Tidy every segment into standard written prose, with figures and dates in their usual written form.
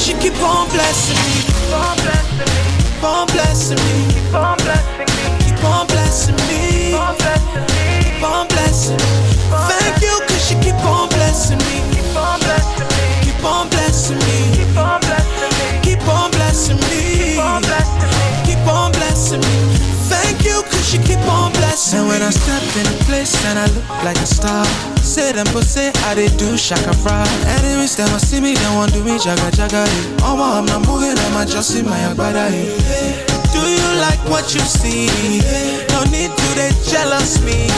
cause you keep on blessing me. Keep on blessing me. Keep on blessing me. Keep on blessing me. Keep on blessing me. Keep on blessing me. Keep on blessing me. Thank you cause you keep on blessing me. Keep on blessing me. Keep on blessing me. Keep on blessing me. Keep on blessing me. Keep on blessing me. Keep on blessing me. Thank you cause you keep on blessing me. And when I step in a place and I look like a star, say them but say I they do shaka fry. Enemies them a see me, they want do me jaga jaga. I'm not moving, I'm just in my agbada. Do you like what you see? No need to they jealous me.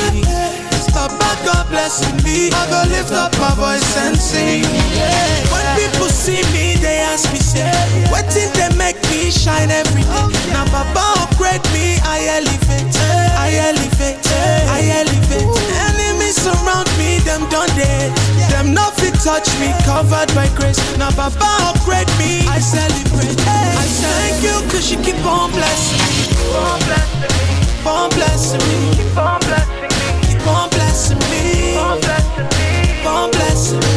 Stop back, God blessing me. I go lift up my voice and sing. When people see me, they ask me, say, what did they make me shine every day? Now Baba upgrade me, I elevate, I elevate, I elevate. Enemies surround me, them done dead. Them nothing touch me, covered by grace. Now Baba upgrade me, I celebrate. I thank you cause you keep on blessing me. Keep on blessing me. Keep on blessing me. Keep on blessing me. Keep on blessing me. Keep on blessing me. Keep on blessing me.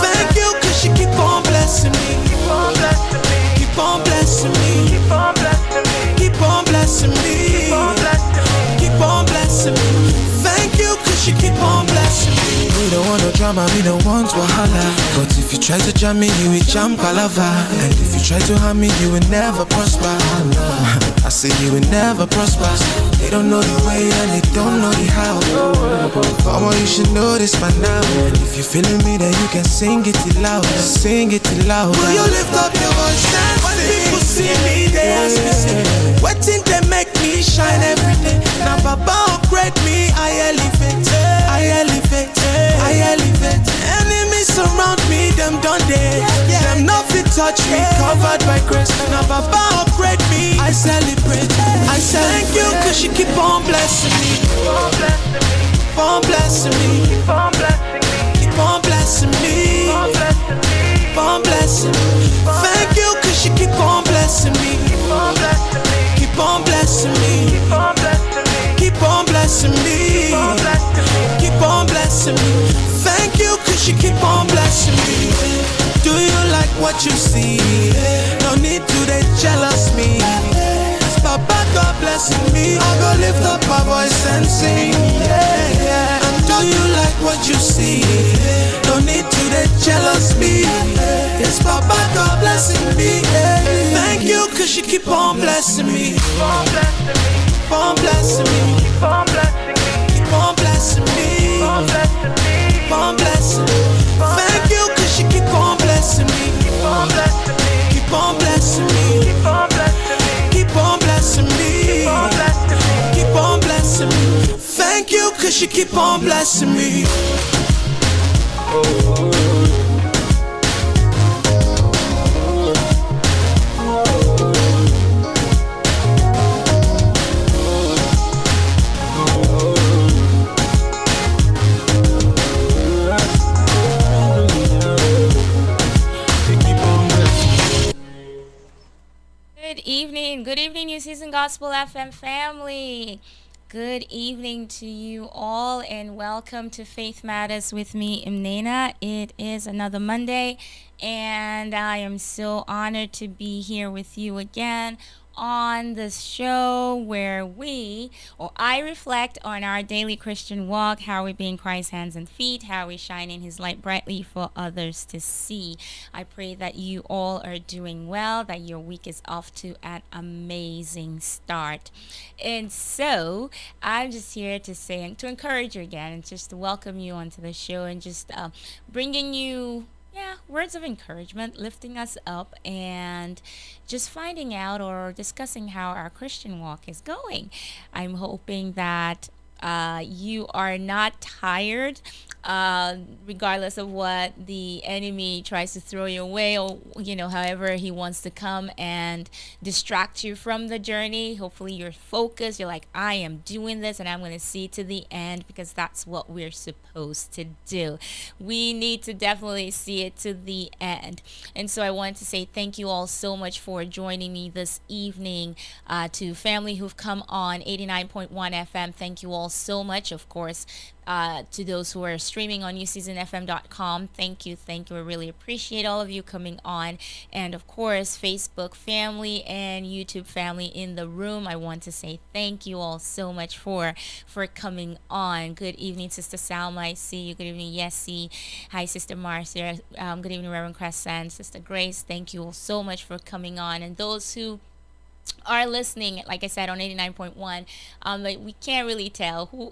Thank you cause you keep on blessing me. Keep on blessing me. Keep on blessing me. Keep on blessing me. Keep on blessing me. Keep on blessing me. Keep on blessing me. Thank you cause you keep on blessing me. We don't want no drama, we don't want wahala. But if you try to jam me, you will jam palava. And if you try to harm me, you will never prosper. I say you will never prosper. They don't know the way and they don't know the how. Come on, you should know this by now. And if you're feeling me, then you can sing it loud. Sing it loud. Will you lift up your voice and when people see me, they ask me, say, what think they make me shine every day? Now Baba upgrade me, I elevate, I elevate, I elevate. Enemies surround me, them done dead. Them nothing touch me, covered by grace. Now Baba upgrade me, I celebrate, I thank you cause you keep on blessing me. Keep on blessing me. Keep on blessing me. Keep on blessing me. Keep on blessing me. Keep on blessing me. Keep on blessing me. Thank you cause you keep on blessing me. Keep on blessing me. Keep on blessing me. Keep on blessing me. Keep on blessing me. Keep on blessing me. Keep on blessing me. Thank you cause you keep on blessing me. Do you like what you see? No need to they jealous me. Papa God blessing me, I go lift up my voice and sing. And do you like what you see? No need to they jealous me. Yes, Papa God blessing me. Thank you cause you keep on blessing me. Keep on blessing me. Keep on blessing me. Keep on blessing me. Keep on blessing me. Keep on blessing me. Keep on blessing me. Thank you cause you keep on blessing me. Keep on blessing me. Keep on blessing me. Keep on blessing me. Keep on blessing me. Keep on blessing me. Keep on blessing me. Thank you cause you keep on blessing me. Good evening, New Season Gospel FM family. Good evening to you all and welcome to Faith Matters with me, Mnena. It is another Monday and I am so honored to be here with you again on this show where I reflect on our daily Christian walk, how we be in Christ's hands and feet, how we shine in his light brightly for others to see. I pray that you all are doing well, that your week is off to an amazing start. And so I'm just here to say and to encourage you again and just to welcome you onto the show and just bringing you words of encouragement, lifting us up, and just finding out or discussing how our Christian walk is going. I'm hoping that you are not tired, regardless of what the enemy tries to throw your way, or however he wants to come and distract you from the journey. Hopefully you're focused. You're like, I am doing this and I'm going to see to the end, because that's what we're supposed to do. We need to definitely see it to the end. And so I wanted to say thank you all so much for joining me this evening. To family who've come on 89.1 FM, thank you all so much. Of course, To those who are streaming on newseasonfm.com, thank you, thank you. I really appreciate all of you coming on. And of course, Facebook family and YouTube family in the room, I want to say thank you all so much for coming on. Good evening, Sister Salma. I see you. Good evening, Yessie. Hi, Sister Marcia. Good evening, Reverend Crescent. Sister Grace, thank you all so much for coming on. And those who are listening, like I said, on 89.1, but we can't really tell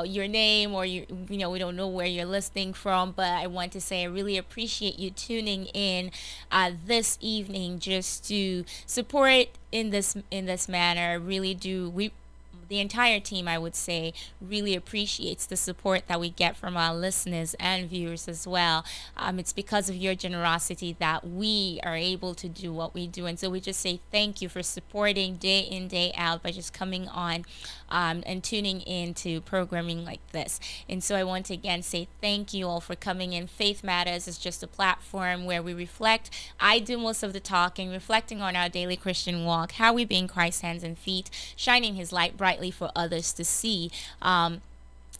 your name, or we don't know where you're listening from. But I want to say I really appreciate you tuning in this evening just to support in this manner. I really do. The entire team, I would say, really appreciates the support that we get from our listeners and viewers as well. It's because of your generosity that we are able to do what we do. And so we just say thank you for supporting day in, day out by just coming on and tuning in to programming like this. And so I want to again say thank you all for coming in. Faith Matters is just a platform where we reflect. I do most of the talking, reflecting on our daily Christian walk, how we be in Christ's hands and feet, shining his light brightly for others to see.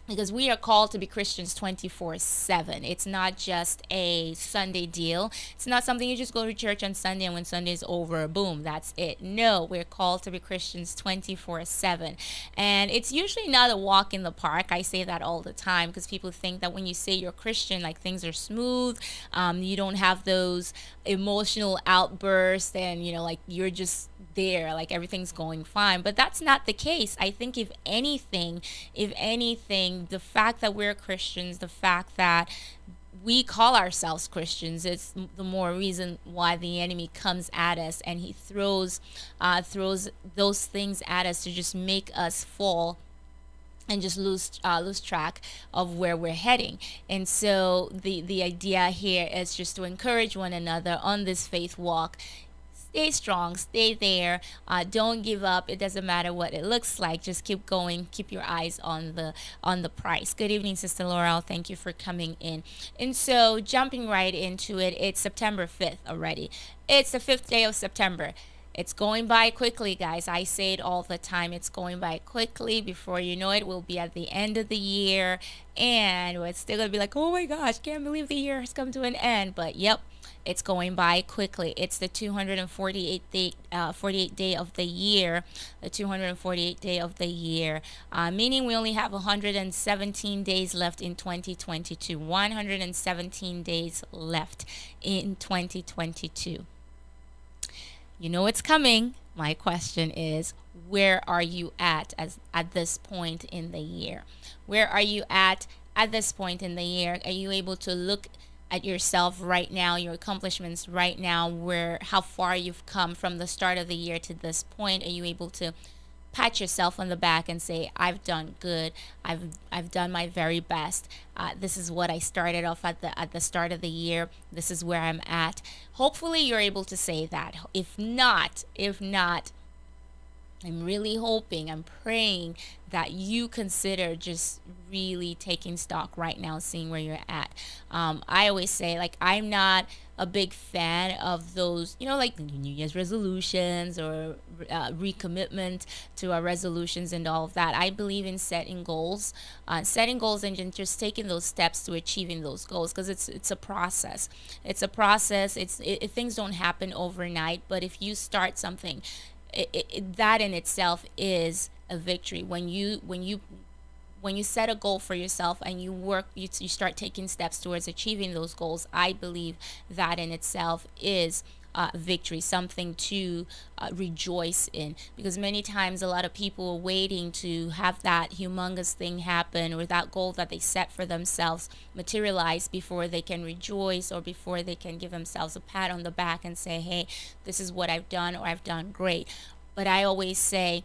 Because we are called to be Christians 24/7. It's not just a Sunday deal. It's not something you just go to church on Sunday and when Sunday's over, boom, that's it. No, we're called to be Christians 24/7. And it's usually not a walk in the park. I say that all the time because people think that when you say you're Christian, like things are smooth. You don't have those emotional outbursts and, like you're just there, like everything's going fine. But that's not the case. I think if anything, the fact that we're Christians, the fact that we call ourselves Christians, it's the more reason why the enemy comes at us and he throws those things at us to just make us fall and just lose track of where we're heading. And so the idea here is just to encourage one another on this faith walk. Stay strong, stay there, don't give up. It doesn't matter what it looks like, just keep going, keep your eyes on the prize. Good evening, Sister Laurel, thank you for coming in. And so jumping right into it, it's September 5th already. It's the 5th day of September. It's going by quickly, guys. I say it all the time. It's going by quickly. Before you know it, we'll be at the end of the year. And we're still going to be like, oh my gosh, can't believe the year has come to an end. But yep, it's going by quickly. It's the 48th day of the year. The 248th day of the year. Meaning we only have 117 days left in 2022. 117 days left in 2022. You know it's coming. My question is, where are you at this point in the year? Where are you at this point in the year? Are you able to look at yourself right now, your accomplishments right now, how far you've come from the start of the year to this point? Are you able to pat yourself on the back and say, I've done good, I've done my very best, this is what I started off at the start of the year, this is where I'm at? Hopefully you're able to say that. If not, I'm really hoping, I'm praying that you consider just really taking stock right now, seeing where you're at. I always say, like, I'm not a big fan of those, like New Year's resolutions or recommitment to our resolutions and all of that. I believe in setting goals and just taking those steps to achieving those goals, because it's a process. It's a process. Things don't happen overnight, but if you start something, that in itself is a victory. When you set a goal for yourself and you work, you start taking steps towards achieving those goals, I believe that in itself is victory, something to rejoice in. Because many times a lot of people are waiting to have that humongous thing happen, or that goal that they set for themselves materialize before they can rejoice, or before they can give themselves a pat on the back and say, hey, this is what I've done, or I've done great. But I always say,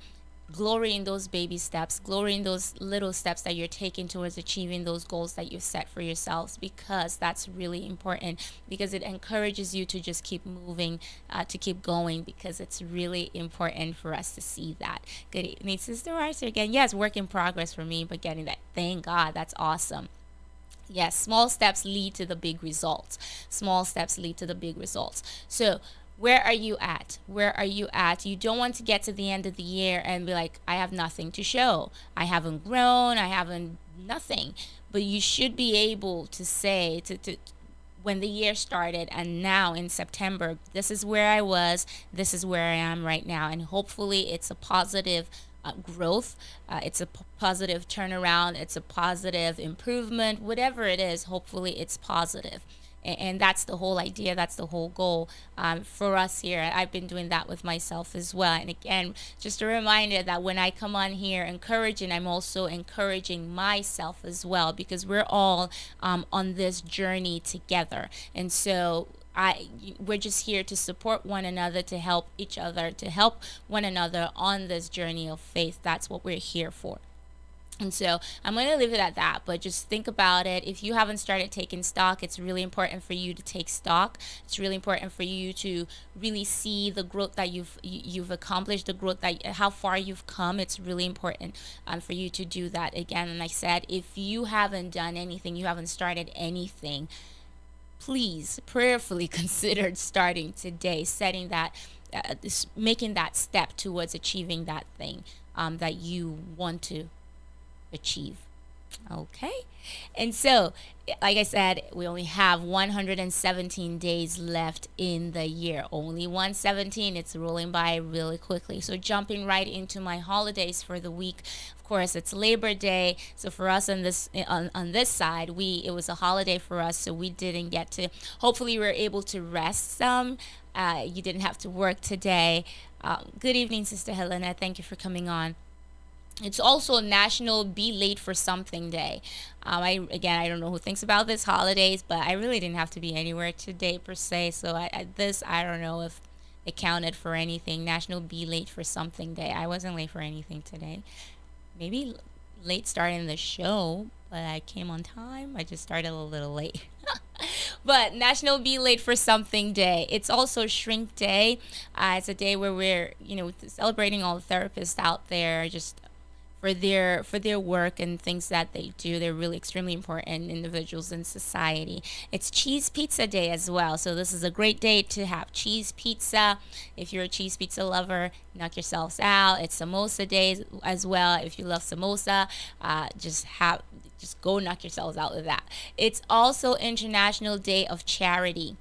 glory in those baby steps, glory in those little steps that you're taking towards achieving those goals that you've set for yourselves, because that's really important, because it encourages you to just keep moving, to keep going, because it's really important for us to see that. Good evening, Sister Marcia again. Yes, work in progress for me, but getting that, thank God, that's awesome. Yes, small steps lead to the big results. Small steps lead to the big results. So where are you at? Where are you at? You don't want to get to the end of the year and be like, I have nothing to show. I haven't grown. I haven't nothing. But you should be able to say to when the year started and now in September, this is where I was, this is where I am right now. And hopefully it's a positive growth, it's a positive turnaround, it's a positive improvement, whatever it is, hopefully it's positive. And that's the whole idea, that's the whole goal for us here. I've been doing that with myself as well. And again, just a reminder that when I come on here encouraging, I'm also encouraging myself as well, because we're all on this journey together. And so we're just here to support one another, to help each other, to help one another on this journey of faith. That's what we're here for. And so I'm going to leave it at that, but just think about it. If you haven't started taking stock, it's really important for you to take stock. It's really important for you to really see the growth that you've accomplished, the growth that how far you've come. It's really important for you to do that. Again, and like I said, if you haven't done anything, you haven't started anything, please prayerfully consider starting today, setting that, making that step towards achieving that thing that you want to achieve. Okay. And so, like I said, we only have 117 days left in the year. Only 117. It's rolling by really quickly. So, jumping right into my holidays for the week. Of course, it's Labor Day. So for us on this side, it was a holiday for us, so we didn't get to. Hopefully, we were able to rest some. You didn't have to work today. Good evening, Sister Helena. Thank you for coming on. It's also National Be Late for Something Day. I don't know who thinks about this holidays, but I really didn't have to be anywhere today per se. So I don't know if it counted for anything. National Be Late for Something Day. I wasn't late for anything today. Maybe late starting the show, but I came on time. I just started a little late. But National Be Late for Something Day. It's also Shrink Day. It's a day where we're celebrating all the therapists out there, just for their work and things that they do. They're really extremely important individuals in society. It's Cheese Pizza Day as well. So this is a great day to have cheese pizza. If you're a cheese pizza lover, knock yourselves out. It's Samosa Day as well. If you love samosa, just go knock yourselves out with that. It's also International Day of Charity.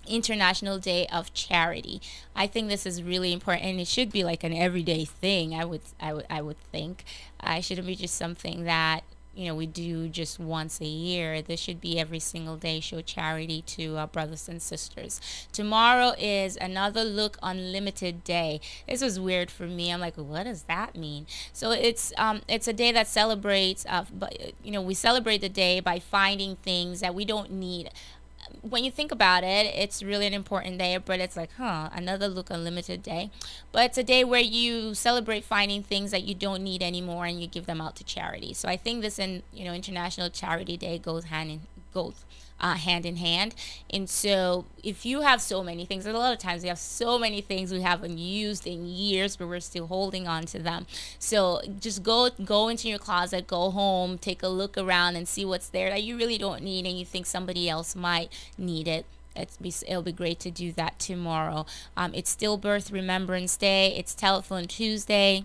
International Day of Charity. I think this is really important, and it should be like an everyday thing. I would think. It shouldn't be just something that we do just once a year. This should be every single day. Show charity to our brothers and sisters. Tomorrow is Another Look Unlimited Day. This was weird for me. I'm like, what does that mean? So it's a day that celebrates. We celebrate the day by finding things that we don't need. When you think about it, it's really an important day, but it's like, Another Look Unlimited Day. But it's a day where you celebrate finding things that you don't need anymore and you give them out to charity. So I think this International Charity Day goes hand in hand. And so if you have so many things, a lot of times we have so many things we haven't used in years, but we're still holding on to them. So just go into your closet, go home, take a look around and see what's there that you really don't need and you think somebody else might need it. It'll be great to do that tomorrow. It's Stillbirth Remembrance Day. It's Telephone Tuesday.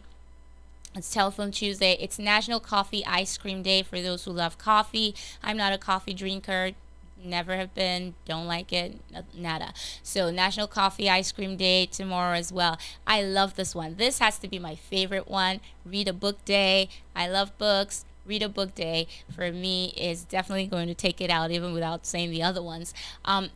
It's National Coffee Ice Cream Day for those who love coffee. I'm not a coffee drinker. Never have been, don't like it, nada. So National Coffee Ice Cream Day tomorrow as well. I love this one. This has to be my favorite one. Read a Book Day. I love books. Read a Book Day for me is definitely going to take it out even without saying the other ones.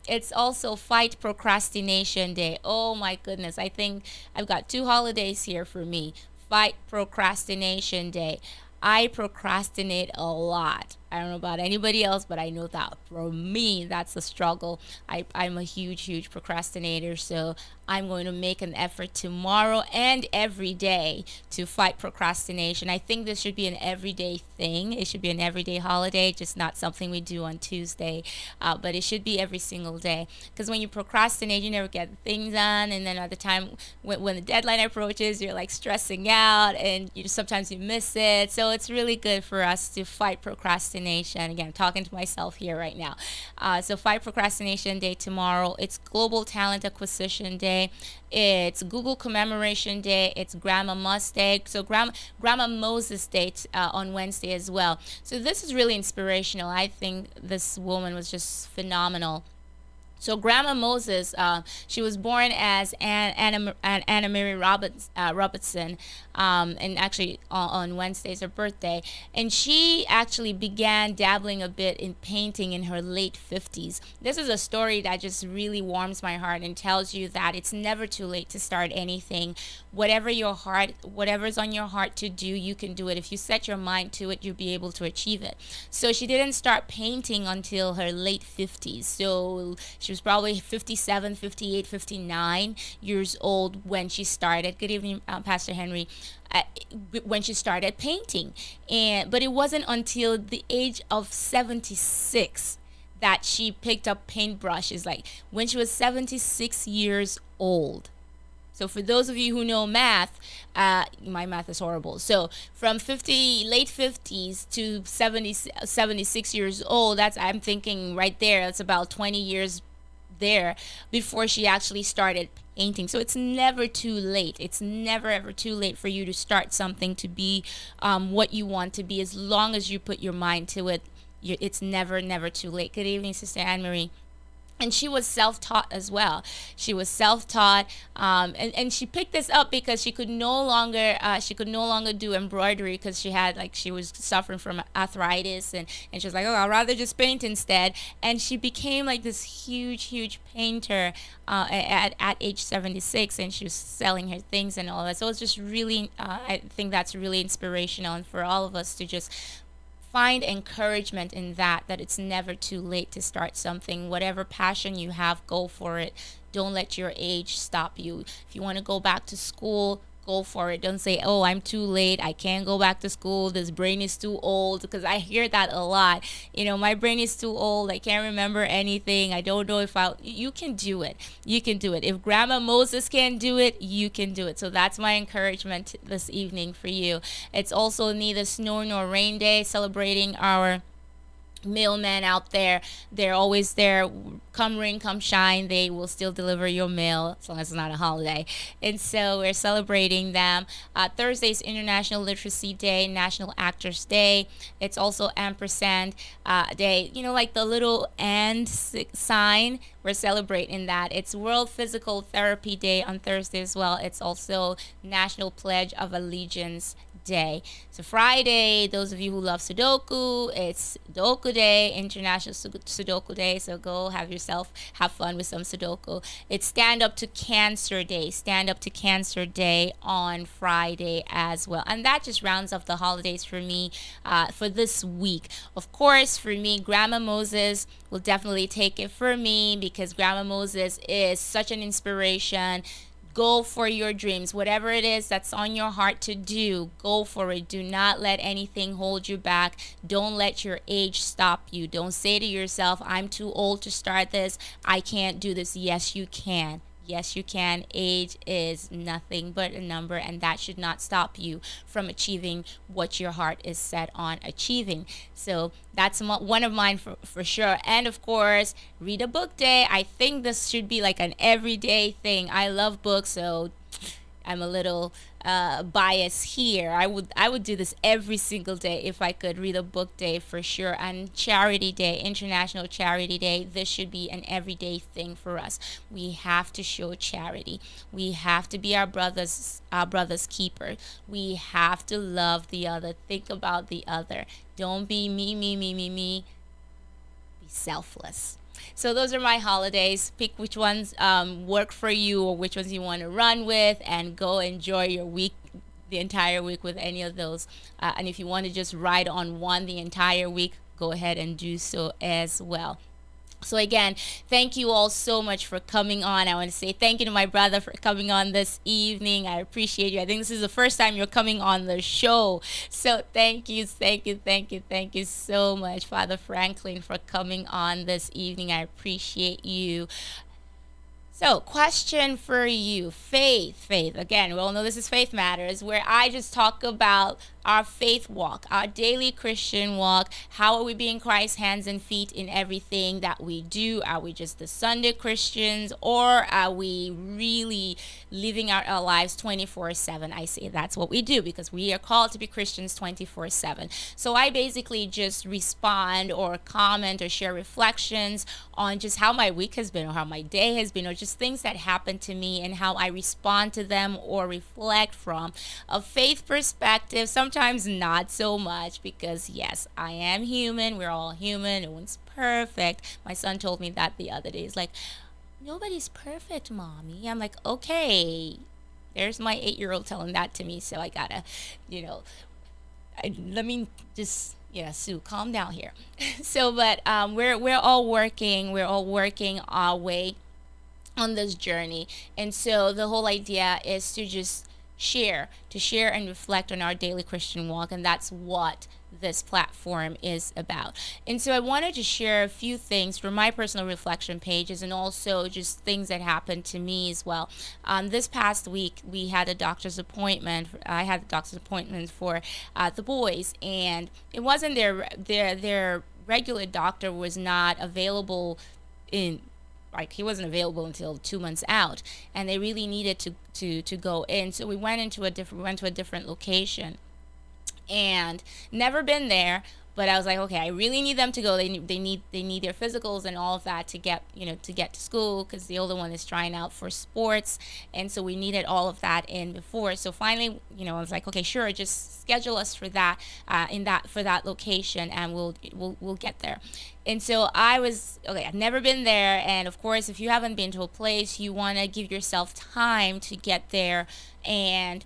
It's also Fight Procrastination Day. Oh my goodness. I think I've got 2 holidays here for me. Fight Procrastination Day. I procrastinate a lot. I don't know about anybody else, but I know that for me, that's a struggle. I'm a huge procrastinator, so I'm going to make an effort tomorrow and every day to fight procrastination. I think this should be an everyday thing. It should be an everyday holiday, just not something we do on Tuesday, but it should be every single day. Because when you procrastinate, you never get things done, and then at the time when the deadline approaches, you're like stressing out, and sometimes you miss it. So it's really good for us to fight procrastination procrastination. Again, I'm talking to myself here right now. So fight procrastination day tomorrow. It's Global Talent Acquisition Day. It's Google Commemoration Day. It's Grandma Must Day. So Grandma Moses Day on Wednesday as well. So this is really inspirational. I think this woman was just phenomenal. So Grandma Moses, she was born as Anna Mary Robertson, and actually on Wednesday's her birthday. And she actually began dabbling a bit in painting in her late 50s. This is a story that just really warms my heart and tells you that it's never too late to start anything. Whatever's on your heart to do, you can do it. If you set your mind to it, you'll be able to achieve it. So she didn't start painting until her late 50s. So she was probably 57, 58, 59 years old when she started. Good evening, Pastor Henry. When she started painting, but it wasn't until the age of 76 that she picked up paintbrushes. Like when she was 76 years old. So for those of you who know math, my math is horrible. So from late 50s to 76 years old, I'm thinking right there, that's about 20 years there before she actually started painting. So it's never too late. It's never ever too late for you to start something, to be what you want to be, as long as you put your mind to it. It's never too late. Good evening, Sister Anne Marie. And she was self-taught as well. She was self-taught, and she picked this up because she could no longer do embroidery, because she was suffering from arthritis, and she was like, oh, I'd rather just paint instead. And she became like this huge painter at age 76, and she was selling her things and all that. So it's just really, I think that's really inspirational, and for all of us to just find encouragement in that it's never too late to start something. Whatever passion you have, go for it. Don't let your age stop you. If you want to go back to school, go for it. Don't say, oh, I'm too late, I can't go back to school, this brain is too old, because I hear that a lot. My brain is too old, I can't remember anything, I don't know if you can do it. You can do it. If Grandma Moses can do it, you can do it. So that's my encouragement this evening for you. It's also neither snow nor rain day, celebrating our mailmen out there. They're always there. Come rain, come shine, they will still deliver your mail as long as it's not a holiday. And so we're celebrating them. Thursday's International Literacy Day, National Actors Day. It's also ampersand day. Like the little and sign. We're celebrating that. It's World Physical Therapy Day on Thursday as well. It's also National Pledge of Allegiance Day. So Friday, those of you who love Sudoku, it's Sudoku Day, International Sudoku Day. So go have fun with some Sudoku. It's Stand Up to Cancer Day. Stand Up to Cancer Day on Friday as well. And that just rounds up the holidays for me for this week. Of course, for me, Grandma Moses will definitely take it for me, because Grandma Moses is such an inspiration. Go for your dreams. Whatever it is that's on your heart to do, go for it. Do not let anything hold you back. Don't let your age stop you. Don't say to yourself, I'm too old to start this, I can't do this. Yes, you can. Yes, you can. Age is nothing but a number, and that should not stop you from achieving what your heart is set on achieving. So that's one of mine for sure. And of course, read a book day. I think this should be like an everyday thing. I love books, so I'm a little biased here. I would do this every single day if I could. Read a book day for sure. And Charity Day, International Charity Day, this should be an everyday thing for us. We have to show charity. We have to be our brother's keeper. We have to love the other. Think about the other. Don't be me. Be selfless. So those are my holidays. Pick which ones work for you, or which ones you want to run with, and go enjoy your week, the entire week, with any of those. And if you want to just ride on one the entire week, go ahead and do so as well. So again, thank you all so much for coming on. I want to say thank you to my brother for coming on this evening. I appreciate you. I think this is the first time you're coming on the show. So thank you so much, Father Franklin, for coming on this evening. I appreciate you. So, question for you. Faith. Again, we all know this is Faith Matters, where I just talk about our faith walk, our daily Christian walk. How are we being Christ's hands and feet in everything that we do? Are we just the Sunday Christians, or are we really living out our lives 24/7? I say that's what we do, because we are called to be Christians 24/7. So I basically just respond or comment or share reflections on just how my week has been, or how my day has been, or just things that happen to me and how I respond to them or reflect from a faith perspective. Sometimes not so much, because yes, I am human. We're all human. No one's perfect. My son told me that the other day. He's like, nobody's perfect, mommy. I'm like, okay. There's my 8-year-old telling that to me. So I gotta, let me just, yeah, Sue, calm down here. So, but we're all working. We're all working our way on this journey. And so the whole idea is to just share and reflect on our daily Christian walk. And that's what this platform is about. And so I wanted to share a few things from my personal reflection pages, and also just things that happened to me as well. This past week, we had a doctor's appointment. I had a doctor's appointment for the boys, and it wasn't their regular doctor was not available in, like, he wasn't available until 2 months out, and they really needed to go in. So we went to a different location, and never been there. But I was like, okay, I really need them to go. They need their physicals and all of that to get to school, because the older one is trying out for sports, and so we needed all of that in before. So finally, I was like, okay, sure, just schedule us for that for that location, and we'll get there. And so I was, okay, I've never been there, and of course, if you haven't been to a place, you want to give yourself time to get there, and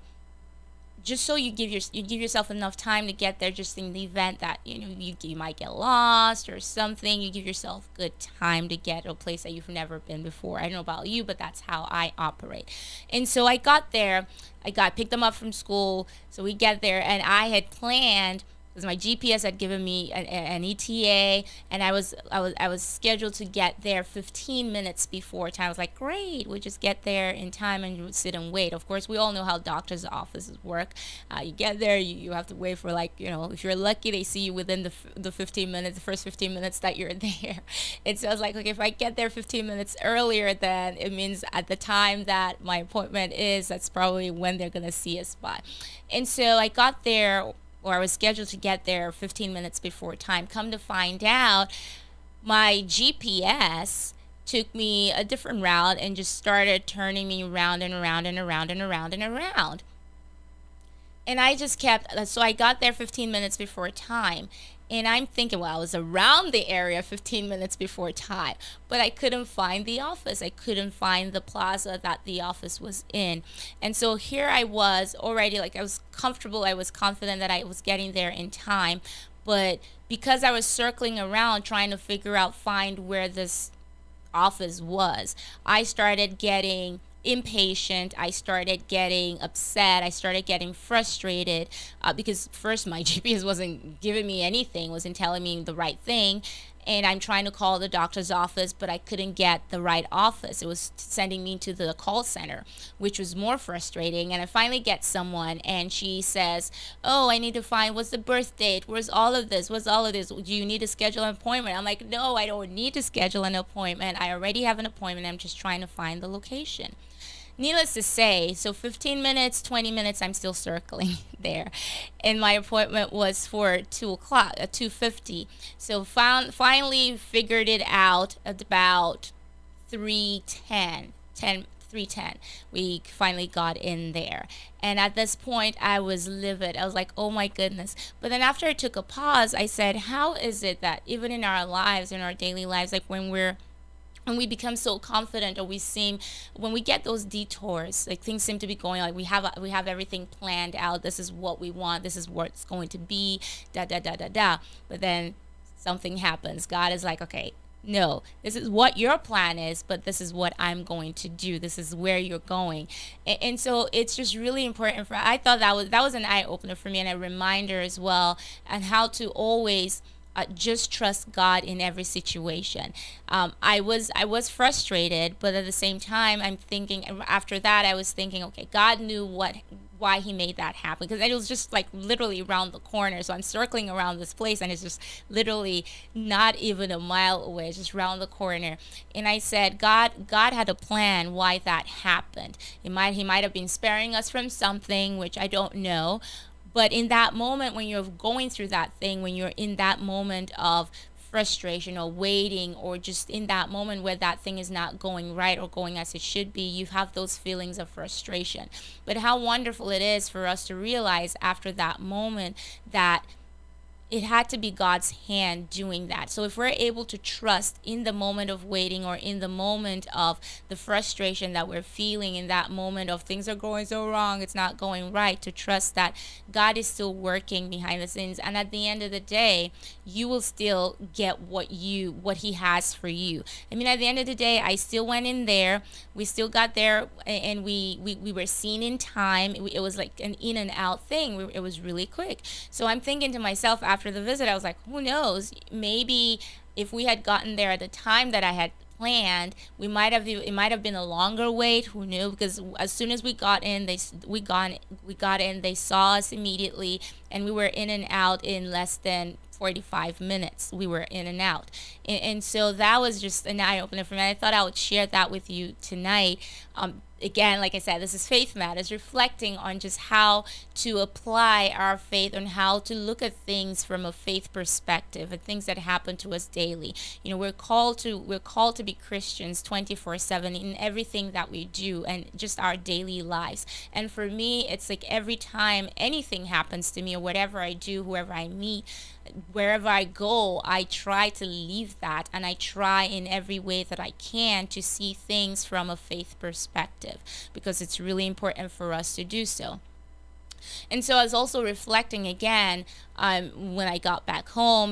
just so you give yourself enough time to get there, just in the event that you might get lost or something. You give yourself good time to get to a place that you've never been before. I don't know about you, but that's how I operate. And so I got there. Picked them up from school. So we get there, and I had planned, because my GPS had given me an ETA, and I was scheduled to get there 15 minutes before time. I was like, great, we'll just get there in time and sit and wait. Of course, we all know how doctors' offices work. You get there, you have to wait for, like, if you're lucky, they see you within the 15 minutes, the first 15 minutes that you're there. And so I was like, okay, if I get there 15 minutes earlier, then it means at the time that my appointment is, that's probably when they're gonna see us by. And so I got there, or I was scheduled to get there 15 minutes before time. Come to find out, my GPS took me a different route and just started turning me around and around and around and around and around. And I just kept, so I got there 15 minutes before time. And I'm thinking, well, I was around the area 15 minutes before time, but I couldn't find the office. I couldn't find the plaza that the office was in. And so here I was already, like, I was comfortable. I was confident that I was getting there in time. But because I was circling around trying to find where this office was, I started getting impatient. I started getting upset. I started getting frustrated, because first, my GPS wasn't giving me anything, wasn't telling me the right thing. And I'm trying to call the doctor's office, but I couldn't get the right office. It was sending me to the call center, which was more frustrating. And I finally get someone, and she says, oh, I need to find, what's the birth date? Where's all of this? Do you need to schedule an appointment? I'm like, no, I don't need to schedule an appointment. I already have an appointment. I'm just trying to find the location. Needless to say, so 15 minutes, 20 minutes, I'm still circling there. And my appointment was for 2 o'clock, 2:50. So finally figured it out at about 3:10. We finally got in there. And at this point, I was livid. I was like, oh my goodness. But then after I took a pause, I said, how is it that even in our lives, in our daily lives, like when we become so confident, or when we get those detours, like things seem to be going, like we have everything planned out. This is what we want. This is what it's going to be. Da da da da da. But then something happens. God is like, okay, no, this is what your plan is, but this is what I'm going to do. This is where you're going. And so it's just really important I thought that was an eye opener for me, and a reminder as well, and how to always just trust God in every situation. I was frustrated, but at the same time, I'm thinking. After that, I was thinking, okay, God knew why he made that happen, because it was just like literally around the corner. So I'm circling around this place, and it's just literally not even a mile away. It's just around the corner. And I said, God had a plan why that happened. He might have been sparing us from something, which I don't know. But in that moment, when you're going through that thing, when you're in that moment of frustration or waiting, or just in that moment where that thing is not going right or going as it should be, you have those feelings of frustration. But how wonderful it is for us to realize after that moment that it had to be God's hand doing that. So if we're able to trust in the moment of waiting, or in the moment of the frustration that we're feeling, in that moment of things are going so wrong, it's not going right, to trust that God is still working behind the scenes, and at the end of the day, you will still get what he has for you. I mean, at the end of the day, I still went in there. We still got there, and we were seen in time. It was like an in and out thing. It was really quick. So I'm thinking to myself after the visit, I was like, who knows? Maybe if we had gotten there at the time that I had planned, it might have been a longer wait. Who knew? Because as soon as we got in, we got in. They saw us immediately, and we were in and out in less than 45 minutes. We were in and out, and so that was just an eye opener for me. I thought I would share that with you tonight. Again, like I said, this is Faith Matters, reflecting on just how to apply our faith, and how to look at things from a faith perspective, and things that happen to us daily. You know, we're called to be Christians 24/7 in everything that we do, and just our daily lives. And for me, it's like every time anything happens to me, or whatever I do, whoever I meet, wherever I go, I try to leave that, and I try in every way that I can to see things from a faith perspective, because it's really important for us to do so. And so I was also reflecting again, when I got back home.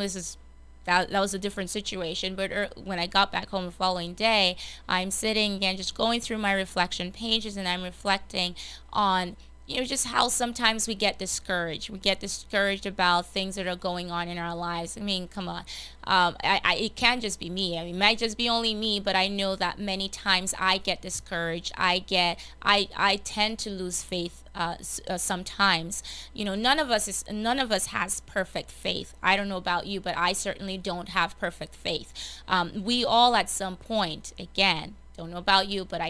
That was a different situation, but when I got back home the following day, I'm sitting again, just going through my reflection pages, and I'm reflecting on, just how sometimes we get discouraged. We get discouraged about things that are going on in our lives. I mean, come on. It can't just be me. I mean, it might just be only me, but I know that many times I get discouraged. I tend to lose faith sometimes. None of us has perfect faith. I don't know about you, but I certainly don't have perfect faith. We all at some point, again, don't know about you, but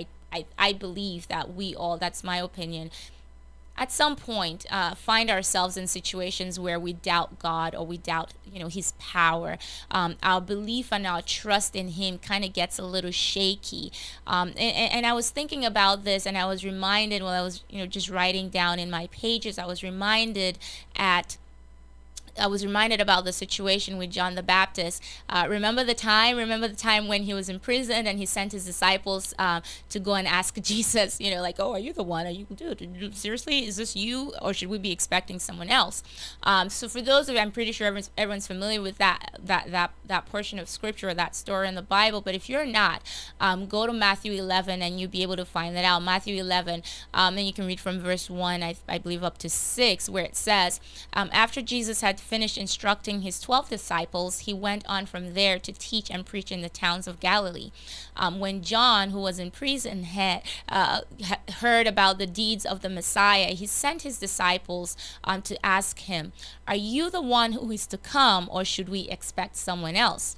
I believe that we all, that's my opinion, at some point find ourselves in situations where we doubt God, or we doubt his power. Our belief and our trust in him kind of gets a little shaky. And I was thinking about this, and I was reminded while I was just writing down in my pages, I was reminded about the situation with John the Baptist. Remember the time when he was in prison, and he sent his disciples to go and ask Jesus, like, oh, are you the one? Are you, dude, seriously, is this you, or should we be expecting someone else? So for those of you, I'm pretty sure everyone's familiar with that portion of scripture, or that story in the Bible. But if you're not, go to Matthew 11, and you'll be able to find that out. Matthew 11, and you can read from verse 1, I believe, up to 6, where it says, after Jesus had finished instructing his 12 disciples, he went on from there to teach and preach in the towns of Galilee. When John, who was in prison, had heard about the deeds of the Messiah, he sent his disciples to ask him, "Are you the one who is to come, or should we expect someone else?"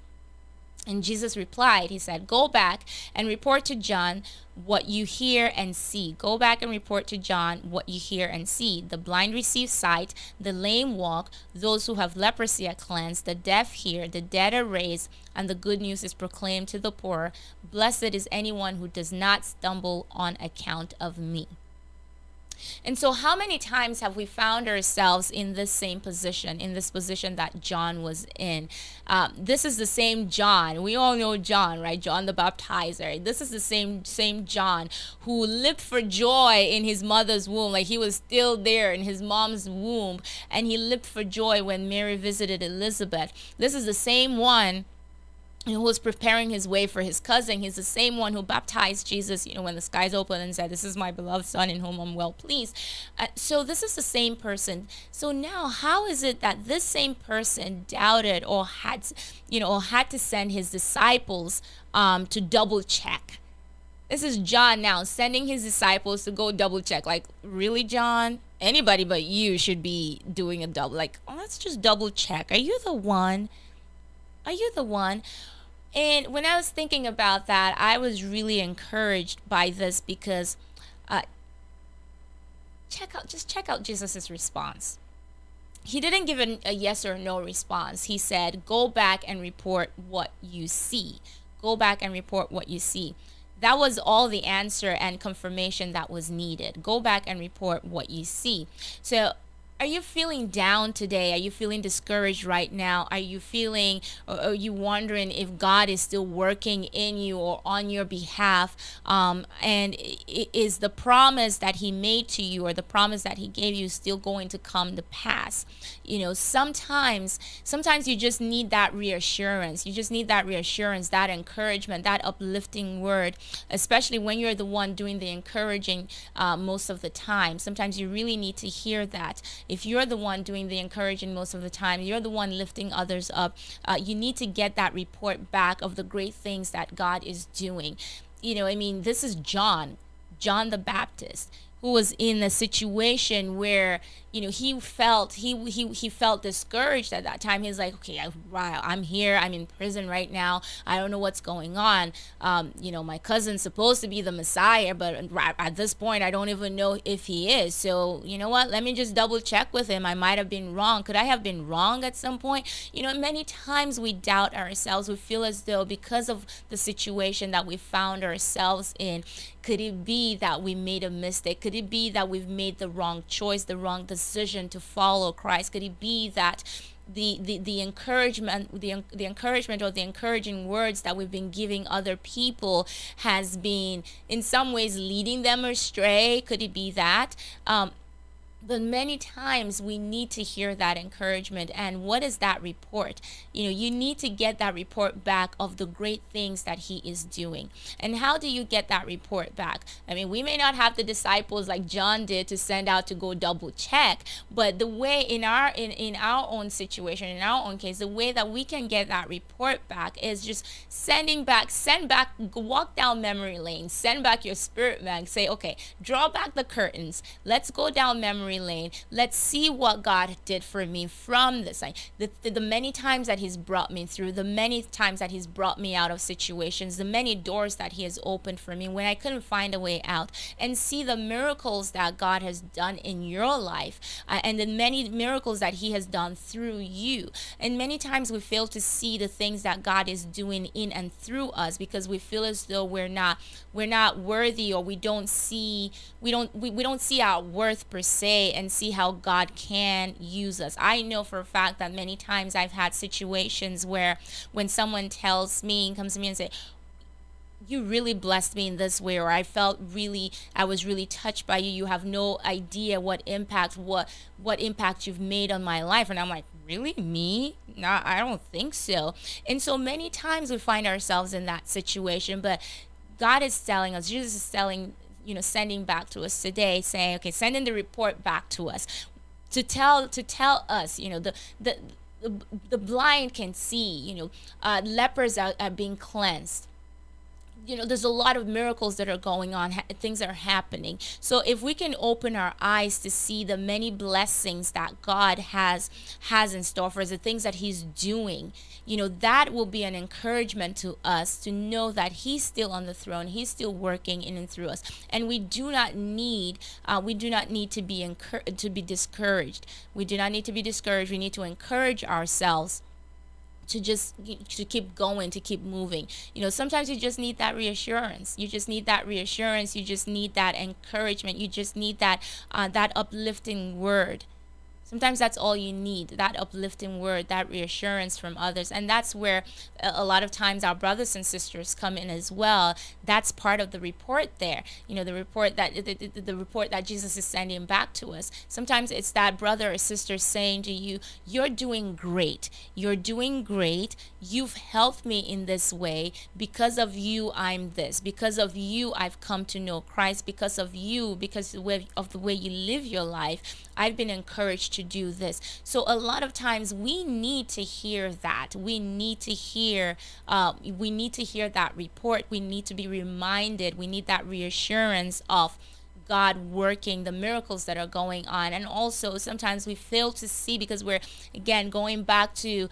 And Jesus replied, he said, "Go back and report to John what you hear and see." Go back and report to John what you hear and see. The blind receive sight, the lame walk, those who have leprosy are cleansed, the deaf hear, the dead are raised, and the good news is proclaimed to the poor. Blessed is anyone who does not stumble on account of me. And so how many times have we found ourselves in this same position, in this position that John was in? This is the same John. We all know John, right? John the Baptizer. This is the same John who leaped for joy in his mother's womb. Like, he was still there in his mom's womb, and he leaped for joy when Mary visited Elizabeth. This is the same one who was preparing his way for his cousin. He's the same one who baptized Jesus, when the skies opened and said, "This is my beloved son in whom I'm well pleased." So this is the same person. So now, how is it that this same person doubted or had to send his disciples to double check? This is John now sending his disciples to go double check. Like, really, John? Anybody but you should be doing a double. Like, let's just double check. Are you the one? Are you the one? And when I was thinking about that, I was really encouraged by this because check out Jesus's response. He didn't give a yes or no response. He said, "Go back and report what you see. Go back and report what you see." That was all the answer and confirmation that was needed. Go back and report what you see. So, are you feeling down today? Are you feeling discouraged right now? Are you feeling, or are you wondering if God is still working in you or on your behalf? And is the promise that He made to you or the promise that He gave you still going to come to pass? Sometimes you just need that reassurance. You just need that reassurance, that encouragement, that uplifting word, especially when you're the one doing the encouraging most of the time. Sometimes you really need to hear that. If you're the one doing the encouraging most of the time, you're the one lifting others up, you need to get that report back of the great things that God is doing. This is John the Baptist, who was in a situation where he felt discouraged at that time. He's like, okay, wow, I'm here, I'm in prison right now, I don't know what's going on. My cousin's supposed to be the Messiah, but at this point I don't even know if he is. So you know what, let me just double check with him. I might have been wrong. Could I have been wrong at some point? Many times we doubt ourselves. We feel as though because of the situation that we found ourselves in, could it be that we made a mistake? Could it be that we've made the wrong choice, the wrong decision to follow Christ? Could it be that the encouragement or the encouraging words that we've been giving other people has been in some ways leading them astray? Could it be that? But many times we need to hear that encouragement. And what is that report? You need to get that report back of the great things that He is doing. And how do you get that report back? We may not have the disciples like John did to send out to go double check, but the way in our own situation, in our own case, the way that we can get that report back is just send back, walk down memory lane, send back your spirit man, say, okay, draw back the curtains. Let's go down memory lane. Let's see what God did for me from this. The many times that He's brought me through, the many times that He's brought me out of situations, the many doors that He has opened for me when I couldn't find a way out, and see the miracles that God has done in your life, and the many miracles that He has done through you. And many times we fail to see the things that God is doing in and through us because we feel as though we're not worthy, or we don't see our worth per se, and see how God can use us. I know for a fact that many times I've had situations where when someone comes to me and say, "You really blessed me in this way," or I was really touched by you. You have no idea what impact you've made on my life. And I'm like, really? Me? No, I don't think so. And so many times we find ourselves in that situation, but God is telling us, Jesus is sending back to us today, saying, okay, sending the report back to us to tell us, the blind can see, lepers are being cleansed. There's a lot of miracles that are going on, things that are happening. So if we can open our eyes to see the many blessings that God has in store for us, the things that He's doing, that will be an encouragement to us to know that He's still on the throne. He's still working in and through us, and we do not need to be discouraged. We do not need to be discouraged. We need to encourage ourselves to keep going, to keep moving. Sometimes you just need that reassurance. You just need that encouragement. You just need that uplifting word. Sometimes that's all you need, that uplifting word, that reassurance from others. And that's where a lot of times our brothers and sisters come in as well. That's part of the report there. The report that the report that Jesus is sending back to us. Sometimes it's that brother or sister saying to you, "You're doing great. You're doing great. You've helped me in this way. Because of you, I'm this. Because of you, I've come to know Christ. Because of you, because of the way you live your life, I've been encouraged to do this." So a lot of times we need to hear that. We need to hear that report. We need to be reminded. We need that reassurance of God working, the miracles that are going on. And also sometimes we fail to see, because we're, again, going back to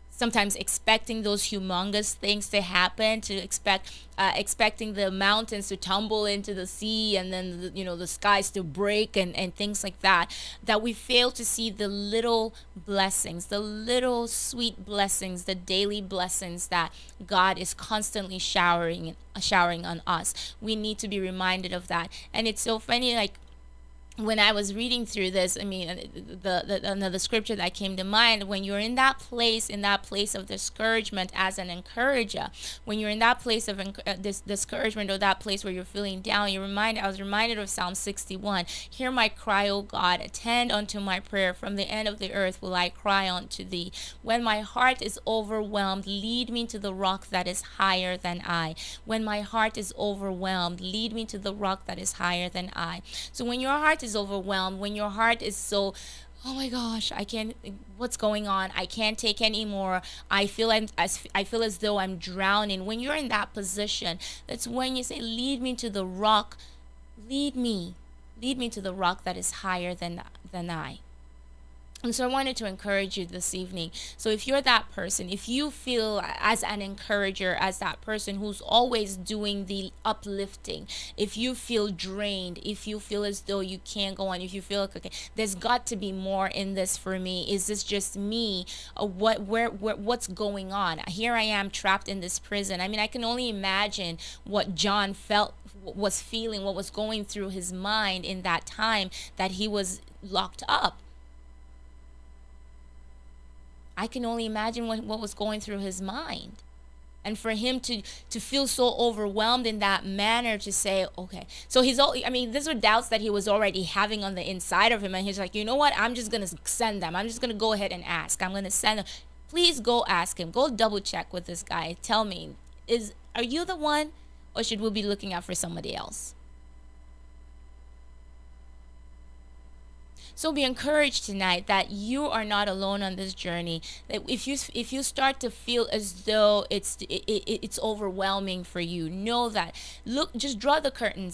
sometimes expecting those humongous things to happen, to expecting the mountains to tumble into the sea, and then the skies to break, and things like that, that we fail to see the little blessings, the little sweet blessings, the daily blessings that God is constantly showering on us. We need to be reminded of that. And it's so funny, like, when I was reading through this, I mean, another scripture that came to mind, when you're in that place of discouragement as an encourager, when you're in that place of this discouragement, or that place where you're feeling down, I was reminded of Psalm 61. "Hear my cry, O God, attend unto my prayer. From the end of the earth will I cry unto thee. When my heart is overwhelmed, lead me to the rock that is higher than I." When my heart is overwhelmed, lead me to the rock that is higher than I. So when your heart is overwhelmed, when your heart is so, "Oh my gosh, what's going on? I can't take anymore. I feel as though I'm drowning." When you're in that position, that's when you say, "Lead me to the rock. Lead me to the rock that is higher than I." And so I wanted to encourage you this evening. So if you're that person, if you feel as an encourager, as that person who's always doing the uplifting, if you feel drained, if you feel as though you can't go on, if you feel like, okay, there's got to be more in this for me. Is this just me? What's going on? Here I am trapped in this prison. I mean, I can only imagine what John was feeling, what was going through his mind in that time that he was locked up. I can only imagine what was going through his mind. And for him to feel so overwhelmed in that manner, to say, okay. So these were doubts that he was already having on the inside of him. And he's like, "You know what? I'm just going to send them. I'm just going to go ahead and ask. I'm going to send them. Please go ask him. Go double check with this guy. Tell me, are you the one, or should we be looking out for somebody else?" So be encouraged tonight that you are not alone on this journey. That if you start to feel as though it's overwhelming for you, know that, just draw the curtain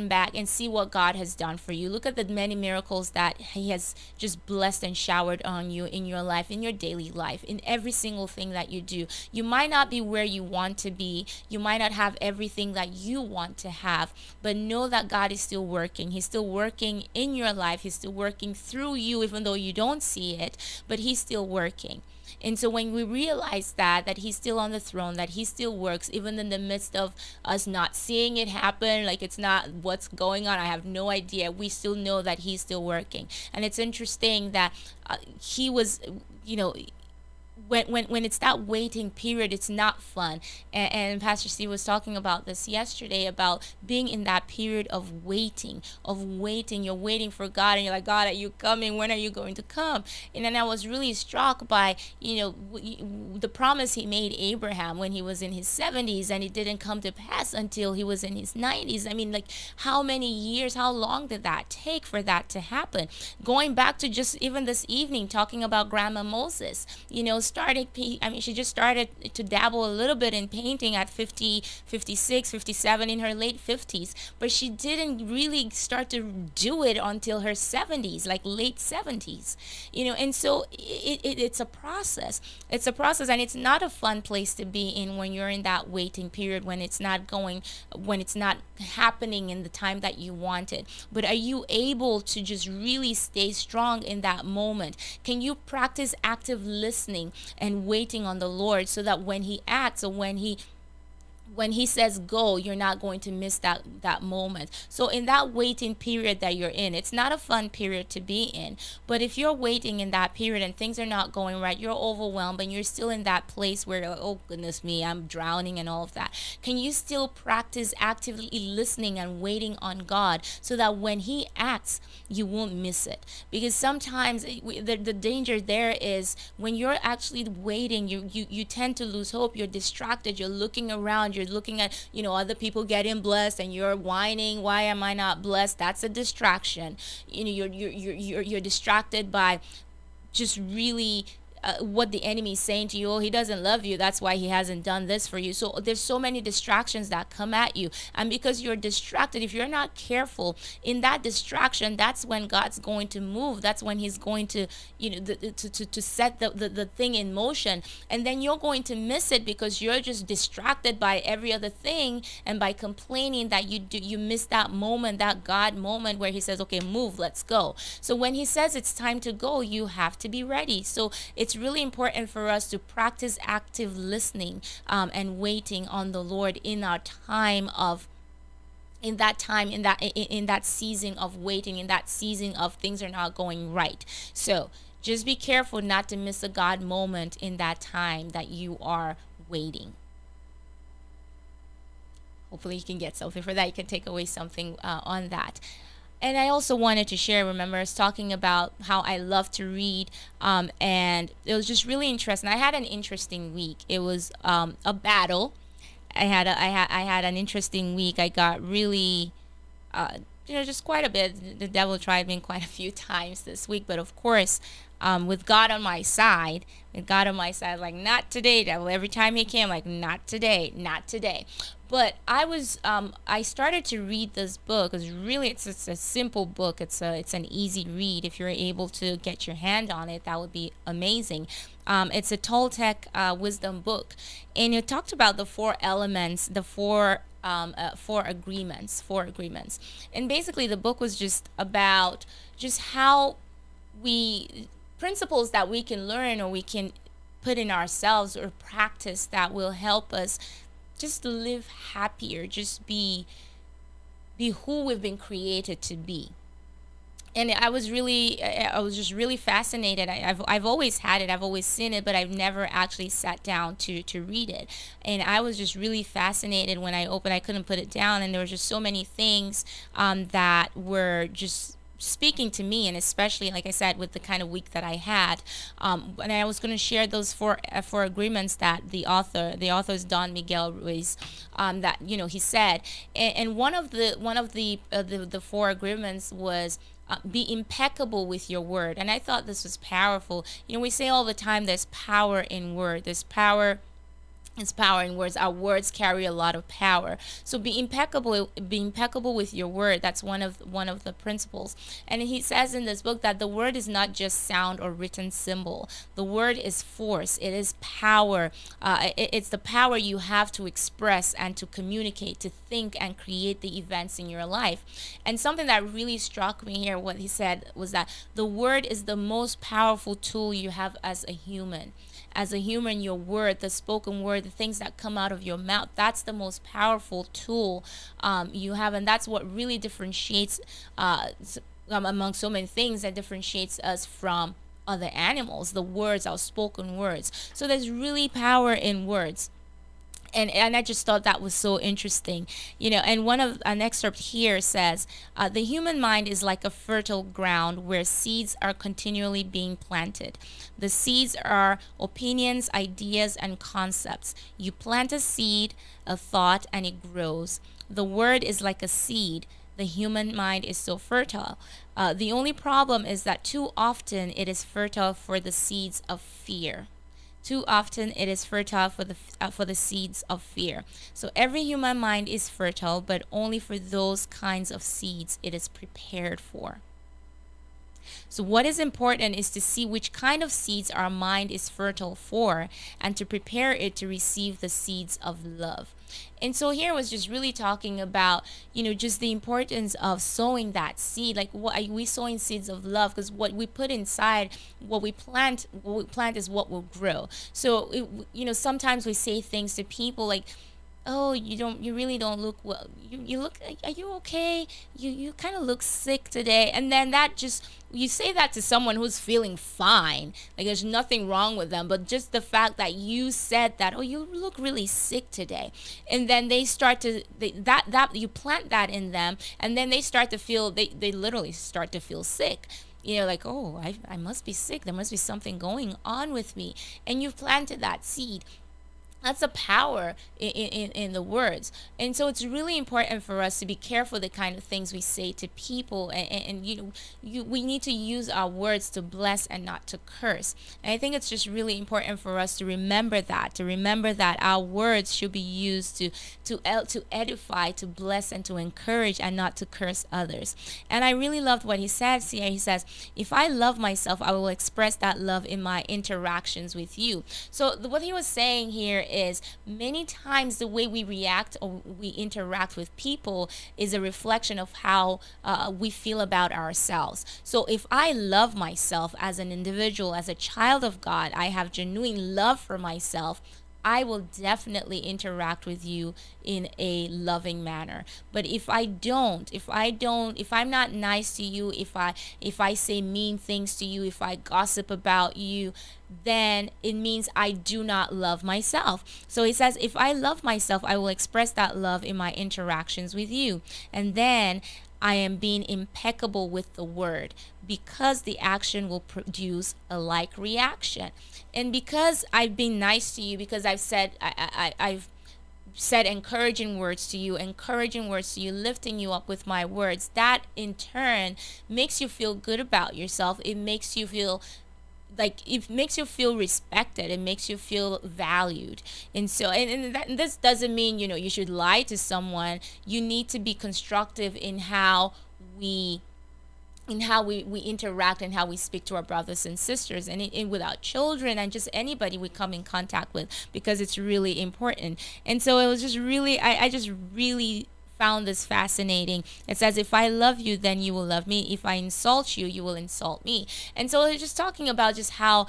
back and see what God has done for you. Look at the many miracles that He has just blessed and showered on you in your life, in your daily life, in every single thing that you do. You might not be where you want to be. You might not have everything that you want to have, but know that God is still working. He's still working in your life. He's still working through you, even though you don't see it, but He's still working. And so when we realize that He's still on the throne, that He still works, even in the midst of us not seeing it happen, like it's not what's going on, I have no idea, we still know that He's still working. And it's interesting that He was, when it's that waiting period, it's not fun. And Pastor Steve was talking about this yesterday, about being in that period of waiting. You're waiting for God, and you're like, "God, are you coming? When are you going to come?" And then I was really struck by, the promise He made Abraham when he was in his 70s, and it didn't come to pass until he was in his 90s. I mean, like, how many years, how long did that take for that to happen? Going back to just even this evening, talking about Grandma Moses, she just started to dabble a little bit in painting at 50, 56, 57, in her late 50s, but she didn't really start to do it until her 70s, like late 70s, and so it's a process. It's a process, and it's not a fun place to be in when you're in that waiting period, when it's not happening in the time that you wanted. But are you able to just really stay strong in that moment? Can you practice active listening and waiting on the Lord, so that when He acts, or when He when he says go, you're not going to miss that moment. So in that waiting period that you're in, it's not a fun period to be in, but if you're waiting in that period and things are not going right, you're overwhelmed and you're still in that place where you're like, oh goodness me, I'm drowning and all of that, can you still practice actively listening and waiting on God so that when he acts, you won't miss it? Because sometimes the danger there is when you're actually waiting, you tend to lose hope. You're distracted, you're looking around, you're looking at other people getting blessed and you're whining, why am I not blessed? That's a distraction. You're distracted by just really what the enemy is saying to you. Oh, he doesn't love you, that's why he hasn't done this for you. So there's so many distractions that come at you, and because you're distracted, if you're not careful in that distraction, that's when God's going to move. That's when he's going to to set the thing in motion, and then you're going to miss it because you're just distracted by every other thing, and by complaining that you miss that moment, that God moment where he says, okay, move, let's go. So when he says it's time to go, you have to be ready. So it's really important for us to practice active listening, and waiting on the Lord in our time of in that season of waiting, in that season of things are not going right. So just be careful not to miss a God moment in that time that you are waiting. Hopefully you can get something for that. You can take away something on that. And I also wanted to share, remember I was talking about how I love to read, and it was just really interesting. I had an interesting week. It was a battle. I had an interesting week. I got really just quite a bit. The devil tried me quite a few times this week, but of course, with God on my side, like, not today, devil. Every time he came, like, not today, not today. But I started to read this book. It's really, it's a simple book. It's an easy read. If you're able to get your hand on it, that would be amazing. It's a Toltec wisdom book, and it talked about the four elements, the four agreements, and basically the book was just about just how we principles that we can learn or we can put in ourselves or practice that will help us just live happier, just be who we've been created to be. And I was just really fascinated. I've always had it, I've always seen it, but I've never actually sat down to read it. And I was just really fascinated when I opened. I couldn't put it down, and there were just so many things that were just speaking to me, and especially, like I said, with the kind of week that I had, and I was going to share those four agreements that the author is Don Miguel Ruiz, that he said, and one of the four agreements was, be impeccable with your word. And I thought this was powerful. We say all the time, there's power in word. There's power. It's power in words. Our words carry a lot of power. So be impeccable. Be impeccable with your word. That's one of the principles. And he says in this book that the word is not just sound or written symbol. The word is force. It is power. It's the power you have to express and to communicate, to think and create the events in your life. And something that really struck me here, what he said, was that the word is the most powerful tool you have as a human. As a human, your word, the spoken word, the things that come out of your mouth, that's the most powerful tool you have. And that's what really differentiates, among so many things, that differentiates us from other animals, the words, our spoken words. So there's really power in words. And I just thought that was so interesting, and an excerpt here says, the human mind is like a fertile ground where seeds are continually being planted. The seeds are opinions, ideas, and concepts. You plant a seed, a thought, and it grows. The word is like a seed. The human mind is so fertile. The only problem is that too often it is fertile for the seeds of fear. Too often it is fertile for the seeds of fear. So every human mind is fertile, but only for those kinds of seeds it is prepared for. So what is important is to see which kind of seeds our mind is fertile for, and to prepare it to receive the seeds of love. And so here was just really talking about, just the importance of sowing that seed. Like, what are we sowing? Seeds of love, because what we put inside, what we plant is what will grow. So, sometimes we say things to people like, oh, you really don't look well, you look, are you okay, you kind of look sick today. And then that just, you say that to someone who's feeling fine, like there's nothing wrong with them, but just the fact that you said that, oh, you look really sick today, and then they start to that you plant that in them, and then they start to feel, they literally start to feel sick. Like, oh, I must be sick, there must be something going on with me. And you've planted that seed. That's a power in the words. And so it's really important for us to be careful the kind of things we say to people. And we need to use our words to bless and not to curse. And I think it's just really important for us to remember that our words should be used to edify, to bless, and to encourage, and not to curse others. And I really loved what he says here. He says, if I love myself, I will express that love in my interactions with you. So what he was saying here is, many times the way we react or we interact with people is a reflection of how we feel about ourselves. So if I love myself as an individual, as a child of God, I have genuine love for myself, I will definitely interact with you in a loving manner. But if I'm not nice to you, if I say mean things to you, if I gossip about you, then it means I do not love myself. So he says, if I love myself, I will express that love in my interactions with you. And then I am being impeccable with the word, because the action will produce a like reaction. And because I've been nice to you, because I've said encouraging words to you, lifting you up with my words, that in turn makes you feel good about yourself. It makes you feel respected. It makes you feel valued. And so, and this doesn't mean, you should lie to someone. You need to be constructive in how we interact and how we speak to our brothers and sisters, and with our children, and just anybody we come in contact with, because it's really important. And so it was just really, I just really found this fascinating. It says, if I love you, then you will love me. If I insult you, you will insult me. And so it's just talking about just how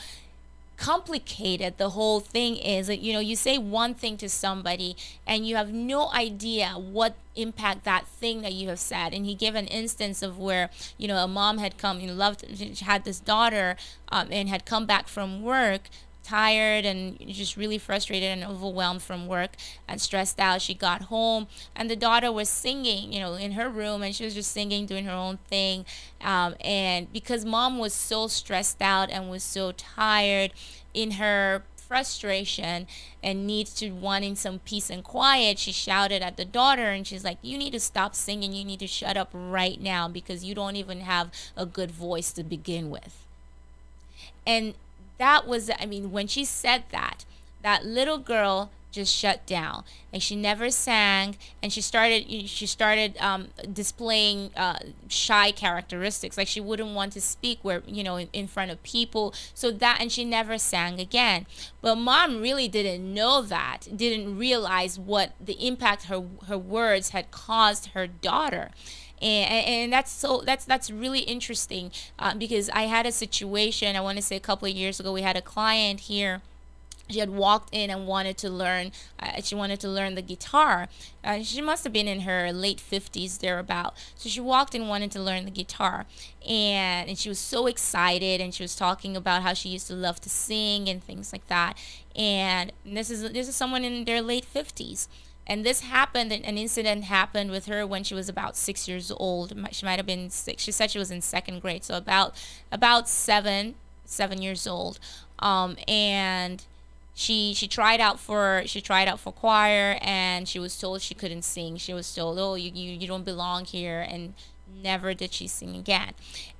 complicated the whole thing is. You say one thing to somebody and you have no idea what impact that thing that you have said. And he gave an instance of where a mom had come, had this daughter, and had come back from work tired and just really frustrated and overwhelmed from work and stressed out. She got home and the daughter was singing, in her room, and she was just singing, doing her own thing. And because mom was so stressed out and was so tired, in her frustration and needs to wanting some peace and quiet, she shouted at the daughter, and she's like, you need to stop singing, you need to shut up right now, because you don't even have a good voice to begin with. And that was, when she said that, that little girl just shut down, and she never sang, and she started displaying shy characteristics, like she wouldn't want to speak where in front of people. So that, and she never sang again. But mom really didn't know that, didn't realize what the impact her words had caused her daughter. And that's really interesting, because I had a situation, I want to say a couple of years ago. We had a client here. She had walked in and wanted to learn the guitar. She must have been in her late 50s, thereabout. So she walked in, wanted to learn the guitar, and she was so excited, and she was talking about how she used to love to sing and things like that. And this is someone in their late 50s. And this happened, an incident happened with her when she was about 6 years old. She might have been 6. She said she was in second grade, so about 7 years old. And she tried out for choir, and she was told she couldn't sing. She was told, oh, you don't belong here, and never did she sing again.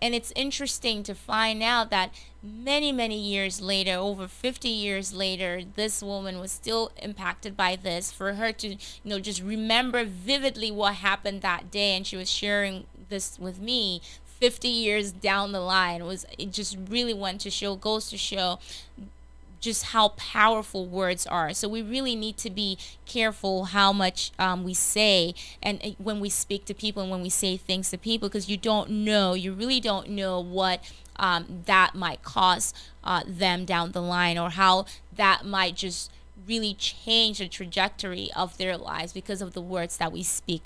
And it's interesting to find out that many years later, over 50 years later, this woman was still impacted by this. For her to just remember vividly what happened that day, and she was sharing this with me 50 years down the line, it just really goes to show just how powerful words are. So we really need to be careful how much we say, and when we speak to people and when we say things to people, because you really don't know what that might cost them down the line, or how that might just really change the trajectory of their lives because of the words that we speak.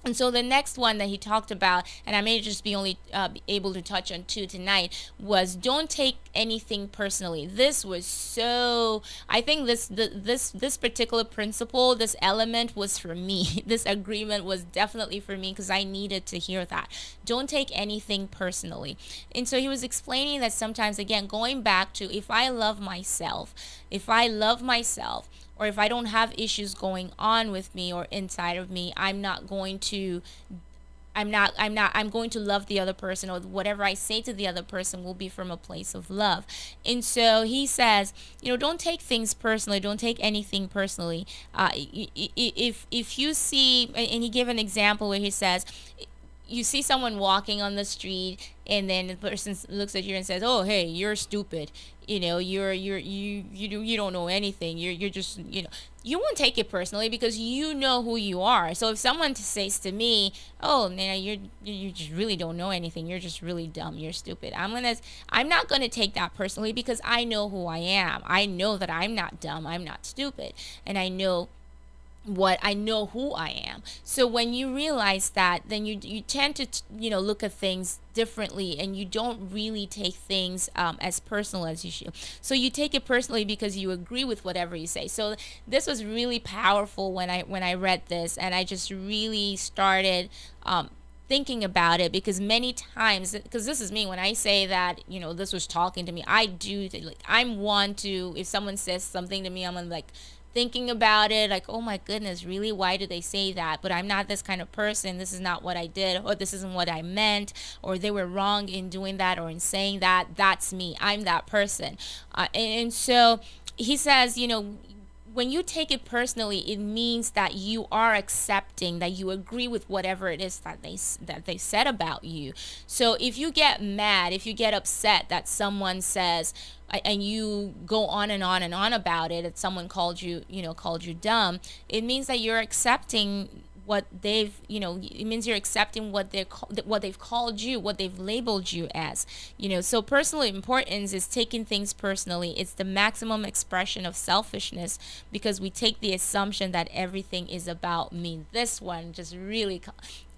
And so the next one that he talked about, and I may just be only able to touch on two tonight, was don't take anything personally. This was so. I think this particular principle, this element was for me. This agreement was definitely for me because I needed to hear that. Don't take anything personally. And so he was explaining that sometimes, again, going back to if I love myself, or if I don't have issues going on with me or inside of me, I'm going to love the other person, or whatever I say to the other person will be from a place of love. And so he says, don't take things personally. Don't take anything personally. If you see, and he gave an example where he says, you see someone walking on the street, and then the person looks at you and says, "Oh, hey, you're stupid. You don't know anything. You're just you won't take it personally because you know who you are. So if someone says to me, "Oh, Nana, you just really don't know anything. You're just really dumb. You're stupid," I'm not gonna take that personally because I know who I am. I know that I'm not dumb. I'm not stupid, and I know who I am. So when you realize that, then you tend to look at things differently, and you don't really take things as personal as you should. So you take it personally because you agree with whatever you say. So this was really powerful when I read this, and I just really started thinking about it, because many times, because this is me, when I say that this was talking to me, I do I'm one to, if someone says something to me, I'm like thinking about it, like, oh my goodness, really, why did they say that? But I'm not this kind of person. This is not what I did, or this isn't what I meant, or they were wrong in doing that or in saying that. That's me. I'm that person. And so he says, when you take it personally, it means that you are accepting, that you agree with whatever it is that they said about you. So if you get mad, if you get upset that someone says, and you go on and on and on about it, that someone called you dumb, it means that you're accepting what it means you're accepting what they've called you, what they've labeled you as. So personal importance is taking things personally. It's the maximum expression of selfishness, because we take the assumption that everything is about me. This one just really,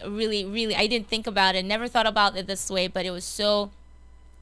I didn't think about it, never thought about it this way, but it was so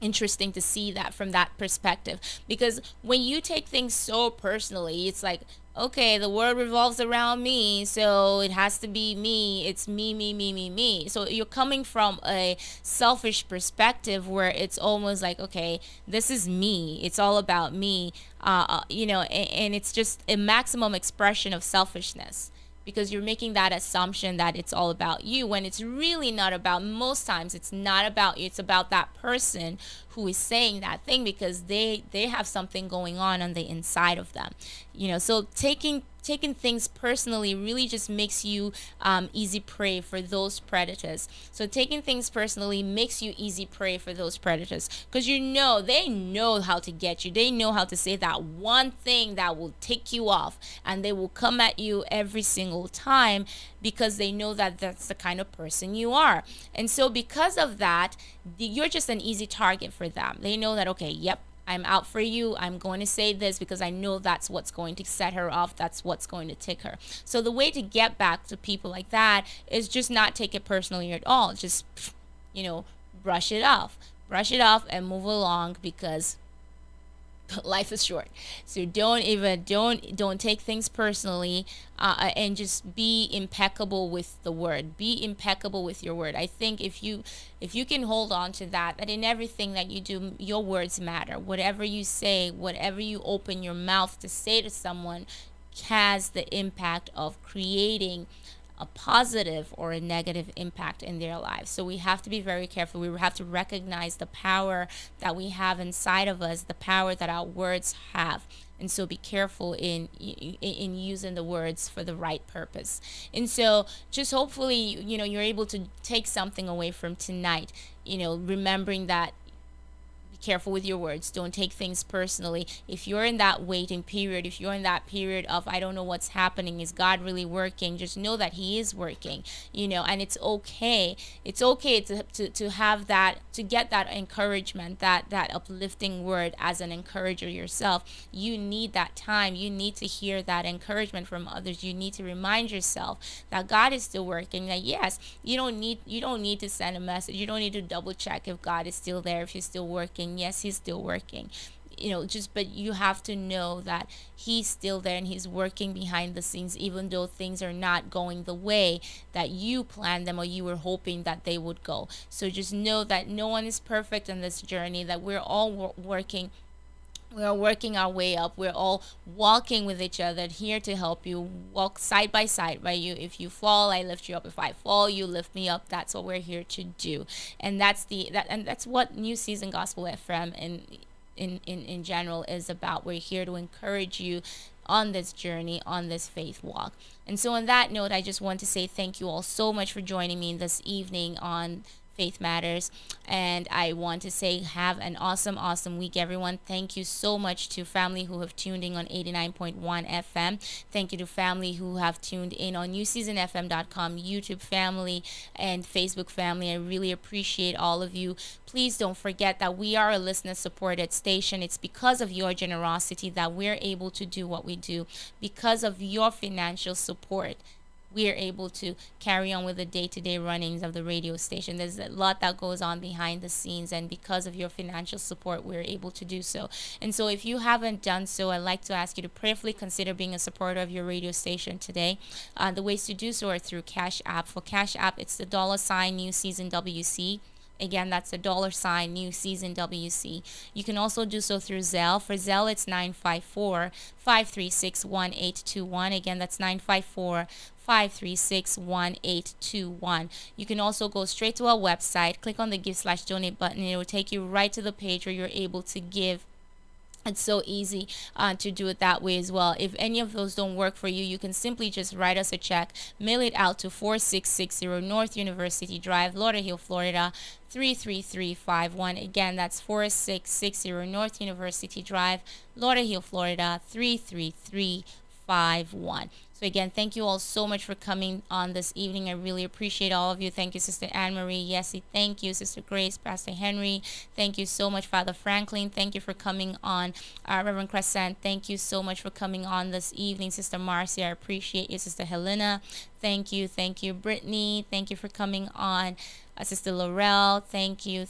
interesting to see that from that perspective. Because when you take things so personally, it's like, okay, the world revolves around me, so it has to be me. It's me. So you're coming from a selfish perspective where it's almost like, okay, this is me. It's all about me. And it's just a maximum expression of selfishness, because you're making that assumption that it's all about you, when it's really not about. Most times it's not about you. It's about that person who is saying that thing, because they have something going on the inside of them. So taking things personally really just makes you easy prey for those predators. So taking things personally makes you easy prey for those predators, because they know how to get you. They know how to say that one thing that will take you off, and they will come at you every single time, because they know that that's the kind of person you are. And so because of that, you're just an easy target for them. They know that, okay, yep, I'm out for you. I'm going to say this because I know that's what's going to set her off. That's what's going to tick her. So the way to get back to people like that is just not take it personally at all. Just, brush it off. Brush it off and move along, because life is short. So don't take things personally, and just be impeccable with the word. Be impeccable with your word. I think if you can hold on to that in everything that you do, your words matter. Whatever you say, whatever you open your mouth to say to someone, has the impact of creating a positive or a negative impact in their lives. So we have to be very careful. We have to recognize the power that we have inside of us, the power that our words have. And so be careful in using the words for the right purpose. And so just hopefully, you're able to take something away from tonight, remembering that careful with your words. Don't take things personally. If you're in that waiting period, if you're in that period of, I don't know what's happening, is God really working? Just know that He is working, and it's okay. It's okay to have that, to get that encouragement, that uplifting word as an encourager yourself. You need that time. You need to hear that encouragement from others. You need to remind yourself that God is still working. That yes, you don't need to send a message. You don't need to double check if God is still there, if He's still working. Yes, He's still working. But you have to know that He's still there and He's working behind the scenes, even though things are not going the way that you planned them or you were hoping that they would go. So just know that no one is perfect in this journey, that we're all working. We are working our way up. We're all walking with each other, here to help you, walk side by side by you. If you fall, I lift you up. If I fall, you lift me up. That's what we're here to do. And that's what New Season Gospel FM in general is about. We're here to encourage you on this journey, on this faith walk. And so on that note, I just want to say thank you all so much for joining me this evening on Faith Matters, and I want to say have an awesome week, everyone. Thank you so much to family who have tuned in on 89.1 FM. Thank you to family who have tuned in on newseasonfm.com, YouTube family, and Facebook family. I really appreciate all of you. Please don't forget that we are a listener supported station. It's because of your generosity that we're able to do what we do. Because of your financial support, we are able to carry on with the day-to-day runnings of the radio station. There's a lot that goes on behind the scenes, and because of your financial support, we're able to do so. And so if you haven't done so, I'd like to ask you to prayerfully consider being a supporter of your radio station today. The ways to do so are through Cash App. For Cash App, it's the $ New Season WC. Again, that's the $ New Season WC. You can also do so through Zelle. For Zelle, it's 954-536-1821. Again, that's 954-536-1821. You can also go straight to our website, click on the Give/Donate button. It will take you right to the page where you're able to give. It's so easy to do it that way as well. If any of those don't work for you, you can simply just write us a check, mail it out to 4660 North University Drive, Lauderhill, Florida 33351. Again, that's 4660 North University Drive, Lauderhill, Florida 33351. So again, thank you all so much for coming on this evening. I really appreciate all of you. Thank you, Sister Anne-Marie. Yessie, thank you. Sister Grace, Pastor Henry, thank you so much. Father Franklin, thank you for coming on. Reverend Crescent, thank you so much for coming on this evening. Sister Marcia, I appreciate you. Sister Helena, thank you. Thank you. Brittany, thank you for coming on. Sister Laurel, thank you.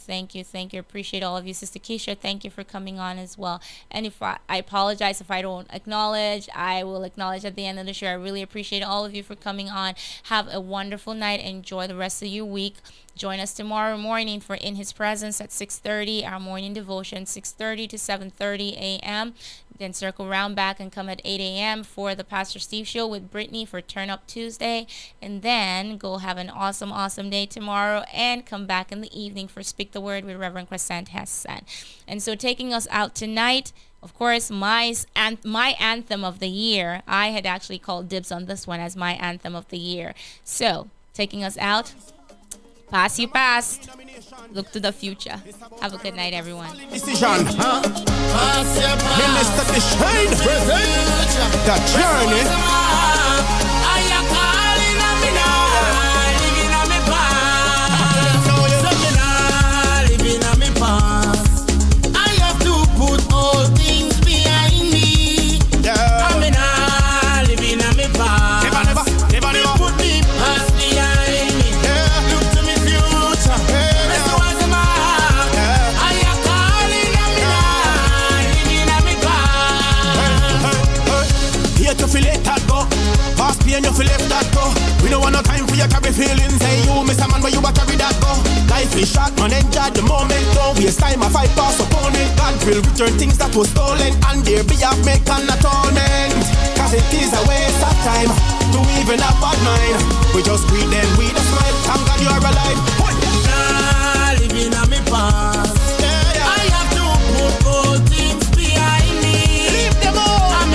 Appreciate all of you. Sister Keisha, thank you for coming on as well. And if I apologize if I don't acknowledge, I will acknowledge at the end of the show. I really appreciate all of you for coming on. Have a wonderful night. Enjoy the rest of your week. Join us tomorrow morning for In His Presence at 6:30, our morning devotion, 6:30 to 7:30 a.m. Then circle round back and come at 8 a.m. for the Pastor Steve Show with Brittany for Turn Up Tuesday. And then go have an awesome day tomorrow and come back in the evening for Speak the Word with Reverend Crescent Hassan. And so taking us out tonight, of course, my anthem of the year. I had actually called dibs on this one as my anthem of the year. So taking us out, Pass You Past, Look to the Future. Have a good night, everyone. Decision, Minister the Shine present the journey. I have to put all things behind me. Yeah. I'm living on my past. Never. Put me past behind me. Yeah. Look to me future. Yeah. I am calling on me living on my past. Here to feel it that go. Past pain you feel left that go. We don't want no time for your carry feelings. Hey you, Mr. Man, where you a carry that go? Life is short, man, enjoy the moment. Don't waste time, I fight past opponent. God will return things that was stolen, and there be a make an atonement. Cause it is a waste of time to even have bad mind. We just greet them with a smile. Thank God you're alive. Living on my past. Yeah. I have to put all things behind me. Leave them all. I'm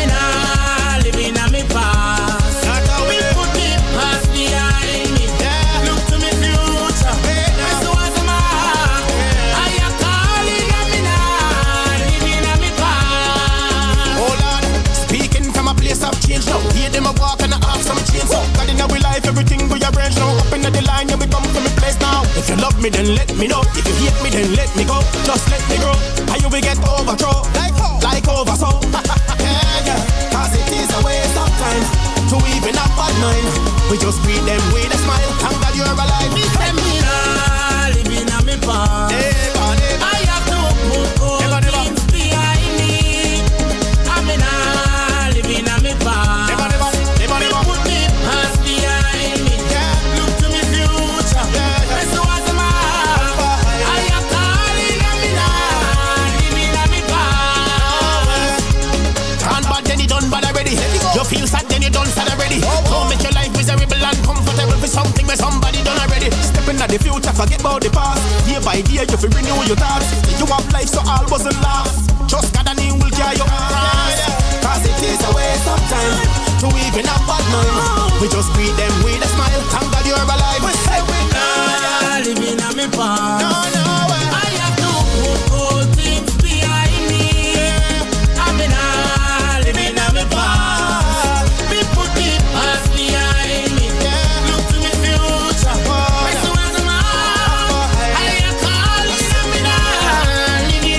living on my past. We put me past behind me. Yeah. Look to me future. Yeah. I am calling on me now. me, then let me know. If you hate me, then let me go. Just let me grow. How you will get overthrow? Like over so. Yeah. Cause it is a waste of time to even have bad mind. We just greet them with a smile. Thank God you're alive. Me say me nah living on me past. I have to put all things behind me. I'm not living on me past. Me put me past behind me. Yeah, look to me future. That's what's my I have to live on me now. Living on me past. Can't bad then you done bad already. You feel sad then you done sad already. Don't make your life miserable and comfortable for something where somebody done already. Stepping at the future, forget about the past. Day by day you feel renew your thoughts. You have life so all wasn't last. Trust God and He will carry you across. Cause it is a waste of time to even have bad mind. We just greet them with a smile. Thank God you're alive. We say we're not living on me past. No.